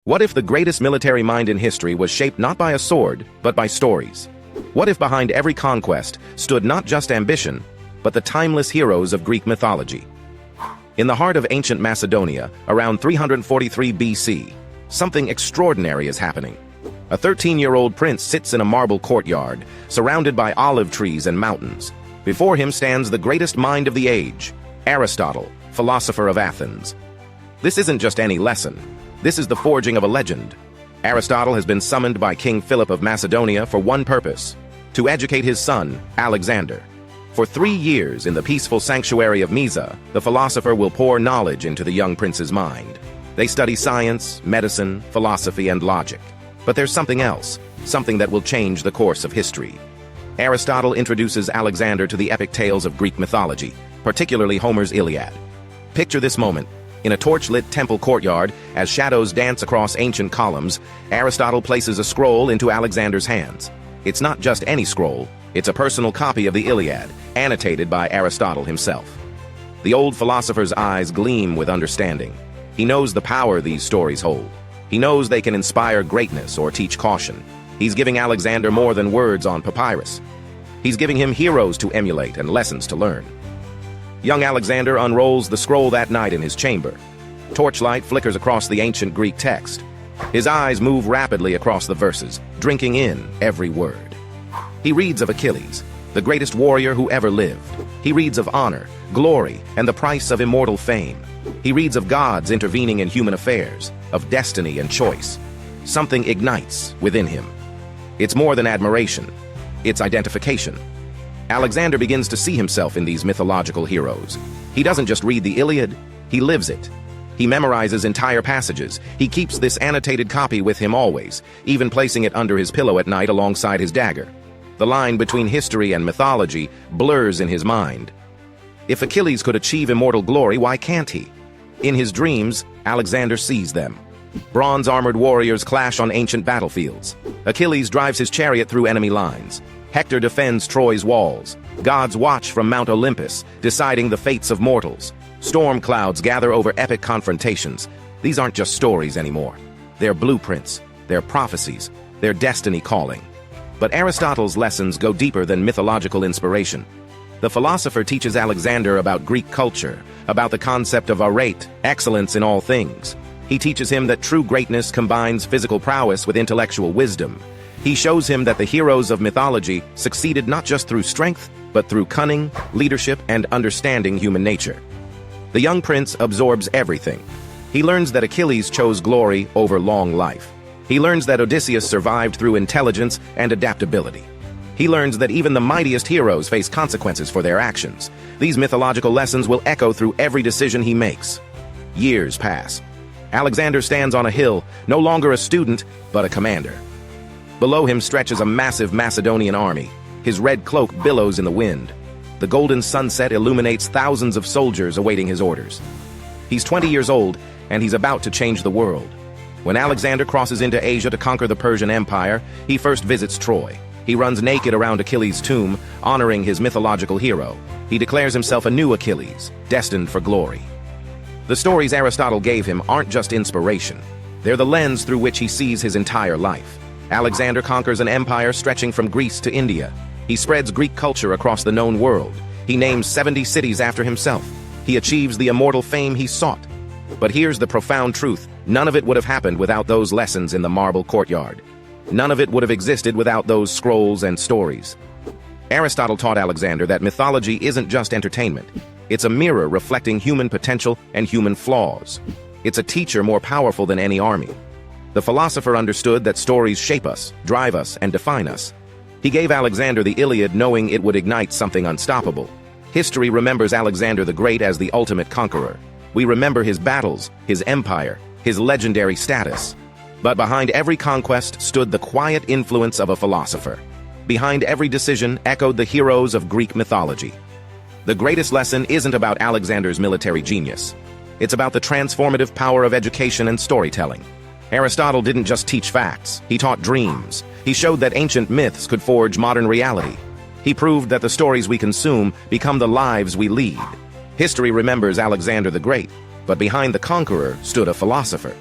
What if the greatest military mind in history was shaped not by a sword, but by stories? What if behind every conquest stood not just ambition, but the timeless heroes of Greek mythology? In the heart of ancient Macedonia, around 343 BC, something extraordinary is happening. A 13-year-old prince sits in a marble courtyard, surrounded by olive trees and mountains. Before him stands the greatest mind of the age, Aristotle, philosopher of Athens. This isn't just any lesson. This is the forging of a legend. Aristotle has been summoned by King Philip of Macedonia for one purpose: to educate his son, Alexander. For 3 years in the peaceful sanctuary of Mysa, the philosopher will pour knowledge into the young prince's mind. They study science, medicine, philosophy, and logic. But there's something else, something that will change the course of history. Aristotle introduces Alexander to the epic tales of Greek mythology, particularly Homer's Iliad. Picture this moment. In a torch-lit temple courtyard, as shadows dance across ancient columns, Aristotle places a scroll into Alexander's hands. It's not just any scroll, it's a personal copy of the Iliad, annotated by Aristotle himself. The old philosopher's eyes gleam with understanding. He knows the power these stories hold. He knows they can inspire greatness or teach caution. He's giving Alexander more than words on papyrus. He's giving him heroes to emulate and lessons to learn. Young Alexander unrolls the scroll that night in his chamber. Torchlight flickers across the ancient Greek text. His eyes move rapidly across the verses, drinking in every word. He reads of Achilles, the greatest warrior who ever lived. He reads of honor, glory, and the price of immortal fame. He reads of gods intervening in human affairs, of destiny and choice. Something ignites within him. It's more than admiration. It's identification. Alexander begins to see himself in these mythological heroes. He doesn't just read the Iliad, he lives it. He memorizes entire passages. He keeps this annotated copy with him always, even placing it under his pillow at night alongside his dagger. The line between history and mythology blurs in his mind. If Achilles could achieve immortal glory, why can't he? In his dreams, Alexander sees them. Bronze-armored warriors clash on ancient battlefields. Achilles drives his chariot through enemy lines. Hector defends Troy's walls. Gods watch from Mount Olympus, deciding the fates of mortals. Storm clouds gather over epic confrontations. These aren't just stories anymore. They're blueprints, they're prophecies, they're destiny calling. But Aristotle's lessons go deeper than mythological inspiration. The philosopher teaches Alexander about Greek culture, about the concept of arete, excellence in all things. He teaches him that true greatness combines physical prowess with intellectual wisdom. He shows him that the heroes of mythology succeeded not just through strength, but through cunning, leadership, and understanding human nature. The young prince absorbs everything. He learns that Achilles chose glory over long life. He learns that Odysseus survived through intelligence and adaptability. He learns that even the mightiest heroes face consequences for their actions. These mythological lessons will echo through every decision he makes. Years pass. Alexander stands on a hill, no longer a student, but a commander. Below him stretches a massive Macedonian army. His red cloak billows in the wind. The golden sunset illuminates thousands of soldiers awaiting his orders. He's 20 years old, and he's about to change the world. When Alexander crosses into Asia to conquer the Persian Empire, he first visits Troy. He runs naked around Achilles' tomb, honoring his mythological hero. He declares himself a new Achilles, destined for glory. The stories Aristotle gave him aren't just inspiration. They're the lens through which he sees his entire life. Alexander conquers an empire stretching from Greece to India. He spreads Greek culture across the known world. He names 70 cities after himself. He achieves the immortal fame he sought. But here's the profound truth. None of it would have happened without those lessons in the marble courtyard. None of it would have existed without those scrolls and stories. Aristotle taught Alexander that mythology isn't just entertainment. It's a mirror reflecting human potential and human flaws. It's a teacher more powerful than any army. The philosopher understood that stories shape us, drive us, and define us. He gave Alexander the Iliad knowing it would ignite something unstoppable. History remembers Alexander the Great as the ultimate conqueror. We remember his battles, his empire, his legendary status. But behind every conquest stood the quiet influence of a philosopher. Behind every decision echoed the heroes of Greek mythology. The greatest lesson isn't about Alexander's military genius. It's about the transformative power of education and storytelling. Aristotle didn't just teach facts, he taught dreams. He showed that ancient myths could forge modern reality. He proved that the stories we consume become the lives we lead. History remembers Alexander the Great, but behind the conqueror stood a philosopher.